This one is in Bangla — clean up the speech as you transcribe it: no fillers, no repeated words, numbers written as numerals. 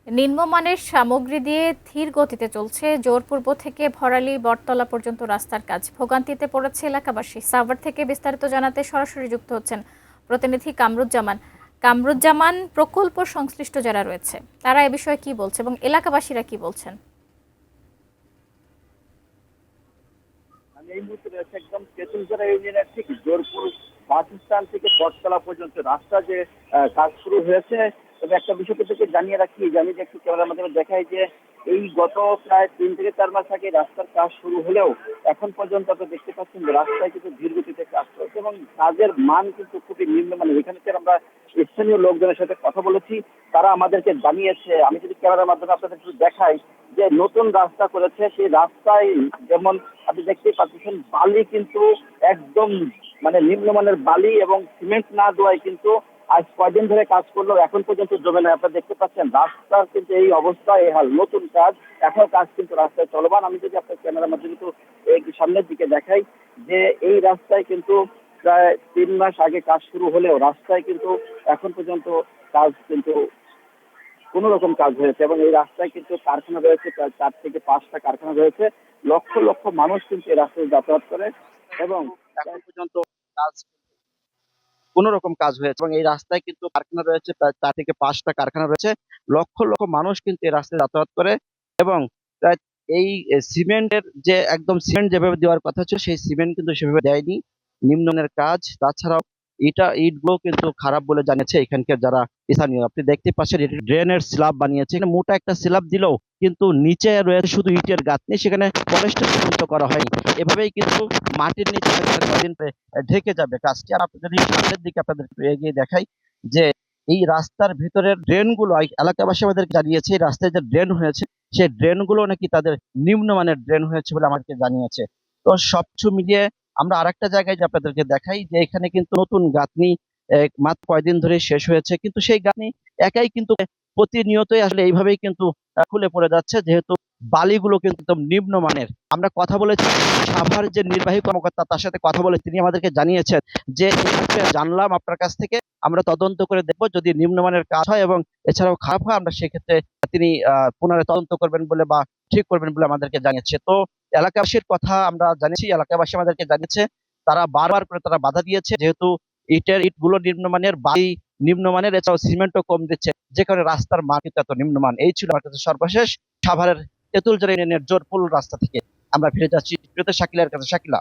নিম্নমানের সামগ্রী দিয়ে ধীর গতিতে চলছে জোরপূর্ব থেকে ভরালি বটতলা পর্যন্ত রাস্তার কাজ। ভোগান্তিতে পড়েছে এলাকাবাসী। সাভার থেকে বিস্তারিত জানাতে সরাসরি যুক্ত হচ্ছেন প্রতিনিধি কামরুজ্জামান। কামরুজ্জামান, প্রকল্প সংশ্লিষ্ট যারা রয়েছে তারা এ বিষয়ে কি বলছে এবং এলাকাবাসীরা কি বলছেন? আমি এই মুহূর্তে রয়েছে একদম তেঁতুলজোড়া ইউনিয়নের ঠিক জোরপুর বাস স্ট্যান্ড থেকে বটতলা পর্যন্ত রাস্তা যে কাজ শুরু হয়েছে। তবে একটা বিষয় থেকে জানিয়ে রাখি যে আমি যে একটু ক্যামেরার মাধ্যমে দেখাই যে এই গত প্রায় 3 থেকে 4 মাস আগে রাস্তার কাজ শুরু হলেও এখন পর্যন্ত আপনি দেখতে পাচ্ছেন যে রাস্তায় কিন্তু ধীর গতিতে কাজ চলছে এবং কাজের মান কিন্তু খুবই নিম্নমানের। এখানে আমরা স্থানীয় লোকজনের সাথে কথা বলেছি, তারা আমাদেরকে জানিয়েছে, আমি যদি ক্যামেরার মাধ্যমে আপনাদের একটু দেখাই যে নতুন রাস্তা করেছে সেই রাস্তায় যেমন আপনি দেখতেই পাচ্ছেন বালি কিন্তু একদম মানে নিম্নমানের বালি এবং সিমেন্ট না দেওয়ায় কিন্তু আজ কয়দিন ধরে কাজ করলেও এখন পর্যন্ত জমে না। আপনারা দেখতে পাচ্ছেন রাস্তার কিন্তু এই অবস্থা, এই হাল। নতুন কাজ, এখন কাজ কিন্তু রাস্তায় চলমান। আমি যদি আপনার ক্যামেরার মাধ্যমে একটু সামনের দিকে দেখাই যে এই রাস্তায় কিন্তু প্রায় 3 মাস আগে কাজ শুরু হলেও রাস্তায় কিন্তু এখন পর্যন্ত কাজ কিন্তু কোন রকম কাজ হয়েছে এবং এই রাস্তায় কিন্তু কারখানা রয়েছে, প্রায় 4 থেকে 5টা কারখানা রয়েছে। লক্ষ লক্ষ মানুষ কিন্তু এই রাস্তায় যাতায়াত করে এবং এখন পর্যন্ত কাজ কোন রকম কাজ হয়েছে এবং এই রাস্তায় কিন্তু কারখানা রয়েছে, প্রায় 4 থেকে 5টা কারখানা রয়েছে। লক্ষ লক্ষ মানুষ কিন্তু এই রাস্তায় যাতায়াত করে এবং প্রায় এই সিমেন্টের যে একদম সিমেন্ট যেভাবে দেওয়ার কথা ছিল সেই সিমেন্ট কিন্তু সেভাবে দেয়নি। নিম্নমানের কাজ, তাছাড়াও ইটগুলো কিন্তু খারাপ বলে জানিয়েছে এখানকার যারা স্থানীয়। আপনি দেখতে পাচ্ছেন এটি ড্রেনের স্ল্যাব বানিয়েছে, এখানে মোটা একটা স্ল্যাব দিলেও কিন্তু নিচে রয়েছে শুধু ইটের গাঁথনি, সেখানে পলেস্টার পর্যন্ত করা হয়নি। এভাবেই কিন্তু মাটির নিচে কদিন ঢেকে যাবে কাজটি। আর আপনি যদি সামনের দিকে আপনাদের একটু এগিয়ে দেখাই যে এই রাস্তার ভিতরের ড্রেনগুলো এলাকাবাসী আমাদেরকে জানিয়েছে এই রাস্তায় যে ড্রেন হয়েছে সেই ড্রেনগুলো নাকি তাদের নিম্নমানের ড্রেন হয়েছে বলে আমাদেরকে জানিয়েছে। তো সবকিছু মিলিয়ে আমরা আরেকটা জায়গায় যে আপনাদেরকে দেখাই যে এখানে কিন্তু নতুন গাঁথনি মাত্র কয়দিন ধরে শেষ হয়েছে, কিন্তু সেই গাঁথনি একাই কিন্তু প্রতিনিয়তই আসলে এইভাবেই কিন্তু খুলে পড়ে যাচ্ছে, যেহেতু বালিগুলো কিন্তু একদম নিম্নমানের। আমরা কথা বলেছি সাভার যে নির্বাহী কর্মকর্তা, তার সাথে কথা বলে তিনি আমাদেরকে জানিয়েছেন যে এই বিষয়ে জানলাম আপনার কাছ থেকে, আমরা তদন্ত করে দেখব, যদি নিম্নমানের কাজ হয় এবং এছাড়াও খারাপ হয় আমরা সেক্ষেত্রে তিনি পুনরায় তদন্ত করবেন বলে বা ঠিক করবেন বলে আমাদেরকে জানিয়েছে। তো এলাকাবাসীর কথা আমরা জানিয়েছি, এলাকাবাসী আমাদেরকে জানিয়েছে তারা বারবার করে তারা বাধা দিয়েছে, যেহেতু ইটগুলো নিম্নমানের, বালি নিম্নমানের, এছাড়াও সিমেন্টও কম দিচ্ছে, যে কারণে রাস্তার মান কিন্তু এত নিম্নমান। এই ছিল আমার কাছে সর্বশেষ সাভারের তেঁতুলজোড়া ইউনিয়নের জোরপুল রাস্তা থেকে। আমরা ফিরে যাচ্ছি শাকিলার কাছে। শাকিলা।